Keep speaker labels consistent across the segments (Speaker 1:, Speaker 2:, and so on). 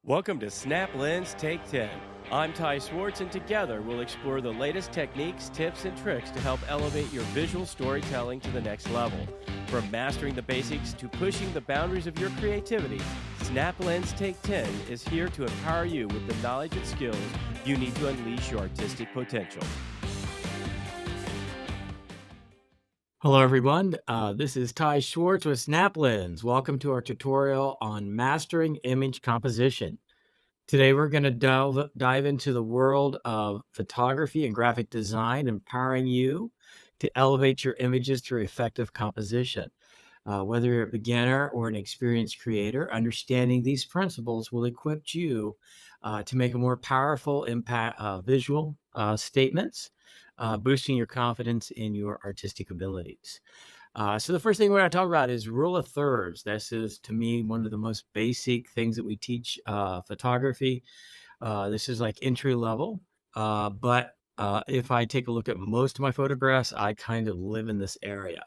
Speaker 1: Welcome to Snap Lens Take 10. I'm Ty Schwartz, and together we'll explore the latest techniques, tips, and tricks to help elevate your visual storytelling to the next level. From mastering the basics to pushing the boundaries of your creativity, Snap Lens Take 10 is here to empower you with the knowledge and skills you need to unleash your artistic potential.
Speaker 2: Hello, everyone. This is Ty Schwartz with SnapLens. Welcome to our tutorial on mastering image composition. Today, we're going to dive into the world of photography and graphic design, empowering you to elevate your images through effective composition. Whether you're a beginner or an experienced creator, understanding these principles will equip you to make a more powerful impact visual statements, boosting your confidence in your artistic abilities. So the first thing we're going to talk about is rule of thirds. This is, to me, one of the most basic things that we teach photography. This is like entry level, but if I take a look at most of my photographs, I kind of live in this area.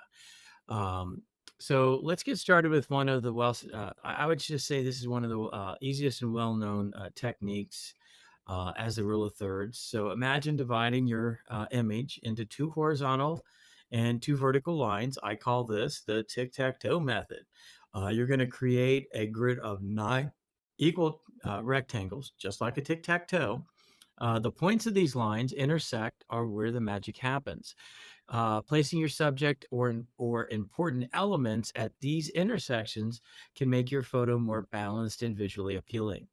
Speaker 2: Um, so let's get started with one of the I would just say this is one of the easiest and well-known techniques as the rule of thirds. So imagine dividing your image into two horizontal and two vertical lines. I call this the tic-tac-toe method. You're going to create a grid of 9 equal rectangles, just like a tic-tac-toe. The points of these lines intersect are where the magic happens. Placing your subject or important elements at these intersections can make your photo more balanced and visually appealing.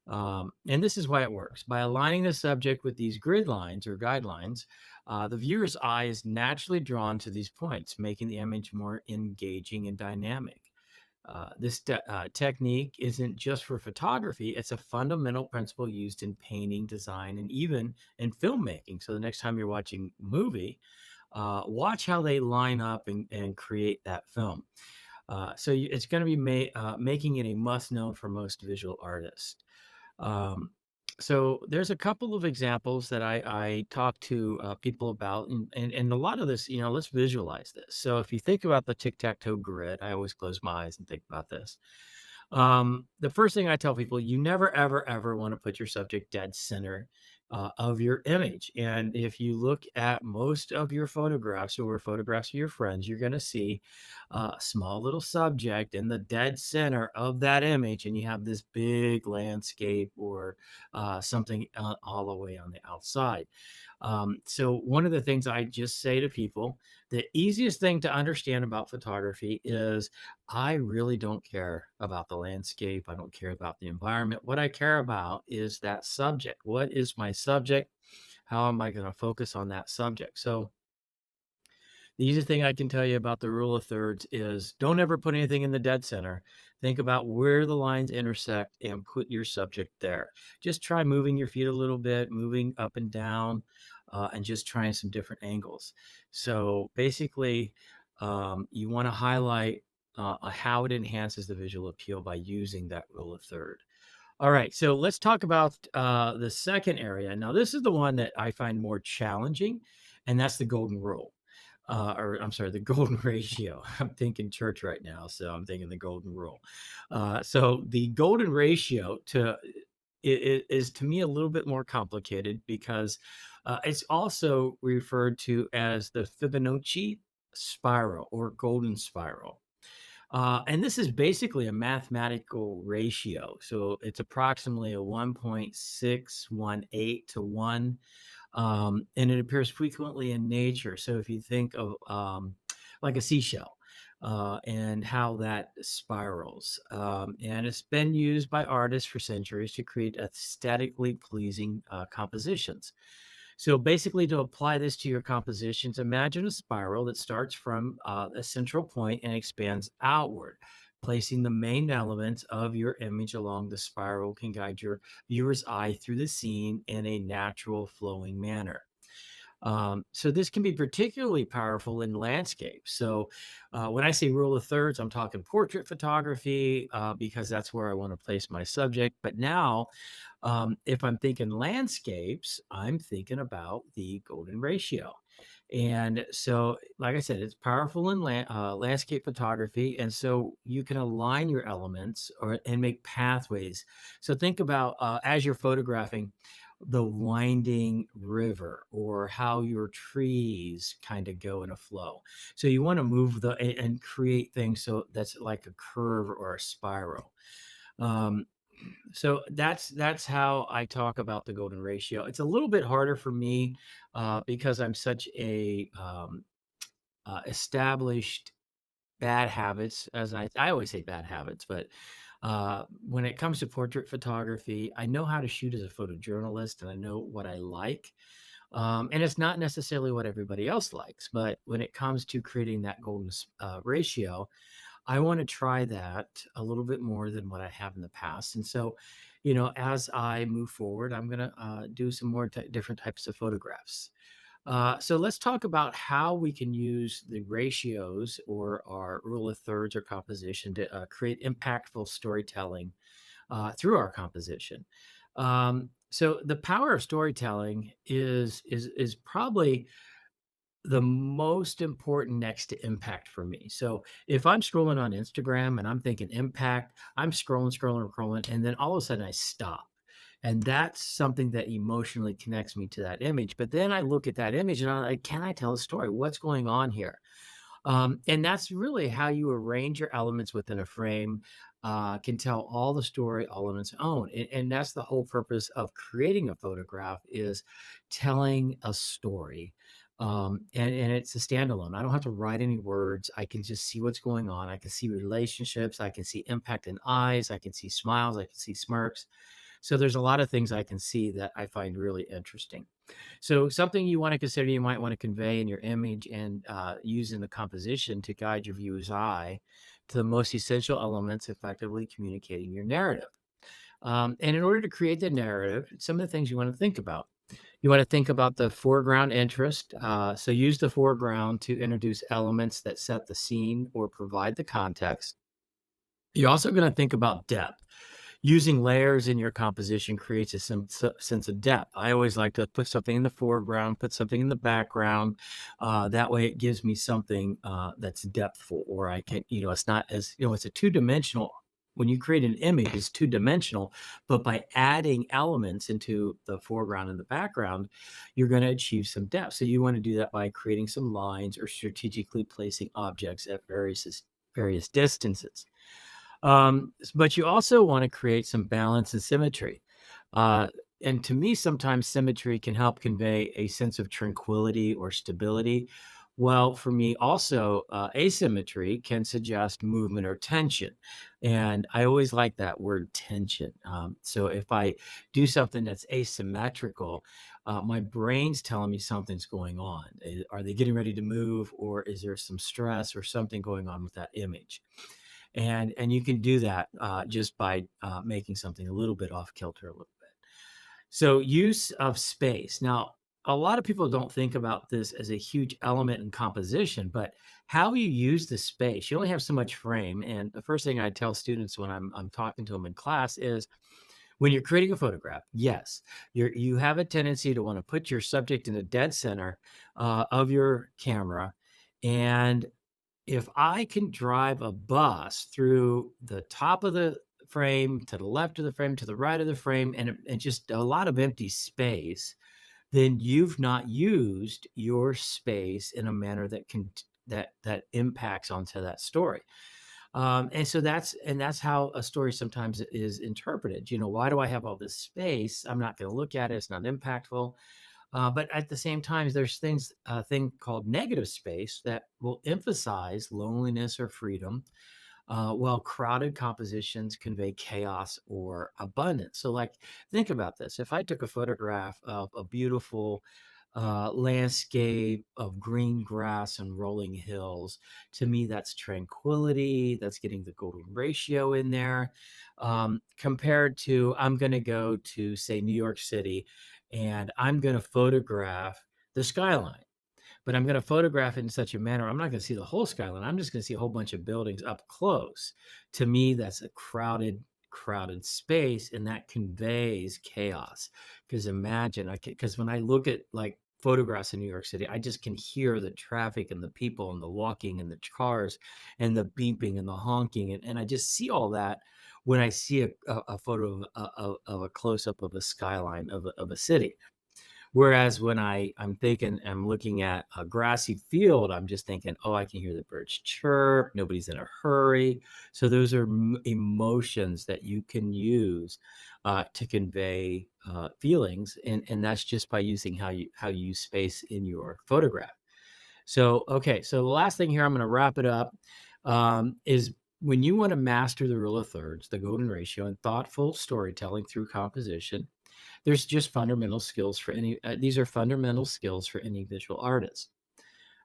Speaker 2: And this is why it works. By aligning the subject with these grid lines or guidelines, the viewer's eye is naturally drawn to these points, making the image more engaging and dynamic. This technique isn't just for photography, it's a fundamental principle used in painting, design, and even in filmmaking. So the next time you're watching a movie, watch how they line up and create that film. It's going to be making it a must know for most visual artists. Um, so there's a couple of examples that I talk to people about, and a lot of this, let's visualize this. So if you think about the tic-tac-toe grid, I always close my eyes and think about this. The first thing I tell people, you never, ever, ever want to put your subject dead center of your image. And if you look at most of your photographs or photographs of your friends, you're going to see a small little subject in the dead center of that image, and you have this big landscape or something all the way on the outside. So one of the things I just say to people, the easiest thing to understand about photography is I really don't care about the landscape. I don't care about the environment. What I care about is that subject. What is my subject? How am I going to focus on that subject? So the easiest thing I can tell you about the rule of thirds is don't ever put anything in the dead center. Think about where the lines intersect and put your subject there. Just try moving your feet a little bit, moving up and down, and just trying some different angles. So basically, you want to highlight how it enhances the visual appeal by using that rule of third. All right, so let's talk about the second area. Now, this is the one that I find more challenging, and that's the golden rule. Or I'm sorry, the golden ratio. I'm thinking church right now, so I'm thinking the golden rule. So the golden ratio is to me a little bit more complicated because it's also referred to as the Fibonacci spiral or golden spiral. And this is basically a mathematical ratio. So it's approximately a 1.618 to 1. And it appears frequently in nature. So if you think of like a seashell and how that spirals, and it's been used by artists for centuries to create aesthetically pleasing compositions. So basically, to apply this to your compositions, imagine a spiral that starts from a central point and expands outward. Placing the main elements of your image along the spiral can guide your viewer's eye through the scene in a natural, flowing manner. So this can be particularly powerful in landscape. So when I say rule of thirds, I'm talking portrait photography because that's where I want to place my subject. But now, if I'm thinking landscapes, I'm thinking about the golden ratio. And so, like I said, it's powerful in landscape photography, and so you can align your elements or and make pathways. So think about as you're photographing the winding river or how your trees kind of go in a flow. So you want to move and create things so that's like a curve or a spiral. Um, so that's how I talk about the golden ratio. It's a little bit harder for me because I'm such a established bad habits, as I always say bad habits, but when it comes to portrait photography, I know how to shoot as a photojournalist, and I know what I like. And it's not necessarily what everybody else likes, but when it comes to creating that golden ratio, I want to try that a little bit more than what I have in the past. And so, as I move forward, I'm going to do some more different types of photographs. So let's talk about how we can use the ratios or our rule of thirds or composition to create impactful storytelling through our composition. So the power of storytelling is probably the most important next to impact for me. So if I'm scrolling on Instagram and I'm thinking impact, I'm scrolling, and then all of a sudden I stop. And that's something that emotionally connects me to that image. But then I look at that image and I'm like, can I tell a story? What's going on here? And that's really how you arrange your elements within a frame, can tell all the story all on its own. And that's the whole purpose of creating a photograph is telling a story. And it's a standalone. I don't have to write any words. I can just see what's going on. I can see relationships. I can see impact in eyes. I can see smiles. I can see smirks. So there's a lot of things I can see that I find really interesting. So something you want to consider, you might want to convey in your image and use in the composition to guide your viewer's eye to the most essential elements, effectively communicating your narrative. And in order to create the narrative, some of the things you want to think about. You want to think about the foreground interest. So use the foreground to introduce elements that set the scene or provide the context. You're also going to think about depth. Using layers in your composition creates a sense of depth. I always like to put something in the foreground, put something in the background. That way it gives me something that's depthful, or I can, it's not as, it's a two-dimensional. When you create an image, it's two-dimensional, but by adding elements into the foreground and the background, you're going to achieve some depth. So you want to do that by creating some lines or strategically placing objects at various distances. But you also want to create some balance and symmetry. Uh, and to me, sometimes symmetry can help convey a sense of tranquility or stability. Well, for me, also, asymmetry can suggest movement or tension. And I always like that word tension. So if I do something that's asymmetrical, my brain's telling me something's going on. Are they getting ready to move, or is there some stress or something going on with that image? And you can do that just by making something a little bit off kilter a little bit. So use of space. Now, a lot of people don't think about this as a huge element in composition, but how you use the space. You only have so much frame, and the first thing I tell students when I'm talking to them in class is when you're creating a photograph, yes, you have a tendency to want to put your subject in the dead center of your camera, and if I can drive a bus through the top of the frame, to the left of the frame, to the right of the frame, and just a lot of empty space, then you've not used your space in a manner that can that impacts onto that story. And that's how a story sometimes is interpreted. Why do I have all this space? I'm not going to look at it. It's not impactful. But at the same time, there's a thing called negative space that will emphasize loneliness or freedom, while crowded compositions convey chaos or abundance. So, like, think about this. If I took a photograph of a beautiful landscape of green grass and rolling hills, to me, that's tranquility. That's getting the golden ratio in there. Compared to, I'm going to go to, say, New York City, and I'm going to photograph the skyline, but I'm going to photograph it in such a manner, I'm not going to see the whole skyline. I'm just going to see a whole bunch of buildings up close. To me, that's a crowded space, and that conveys chaos. Because imagine, because when I look at like photographs in New York City, I just can hear the traffic and the people and the walking and the cars and the beeping and the honking. And I just see all that when I see a photo of a close up of a skyline of a city. Whereas when I'm looking at a grassy field, I'm just thinking, oh, I can hear the birds chirp. Nobody's in a hurry. So those are emotions that you can use to convey feelings, and that's just by using how you use space in your photograph. So okay, so the last thing here, I'm going to wrap it up. Is when you want to master the rule of thirds, the golden ratio, and thoughtful storytelling through composition, there's just fundamental skills for any these are fundamental skills for any visual artist.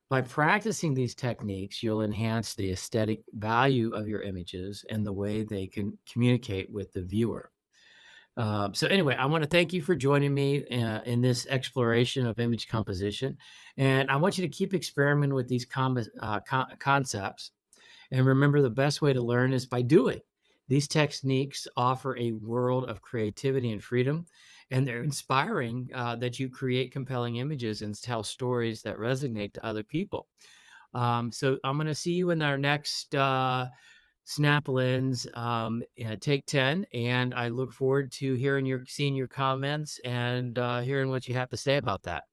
Speaker 2: By practicing these techniques, you'll enhance the aesthetic value of your images and the way they can communicate with the viewer. So anyway, I want to thank you for joining me in this exploration of image composition, and I want you to keep experimenting with these concepts. And remember, the best way to learn is by doing. These techniques offer a world of creativity and freedom, and they're inspiring that you create compelling images and tell stories that resonate to other people. So I'm going to see you in our next Snap Lens Take 10, and I look forward to seeing your comments and hearing what you have to say about that.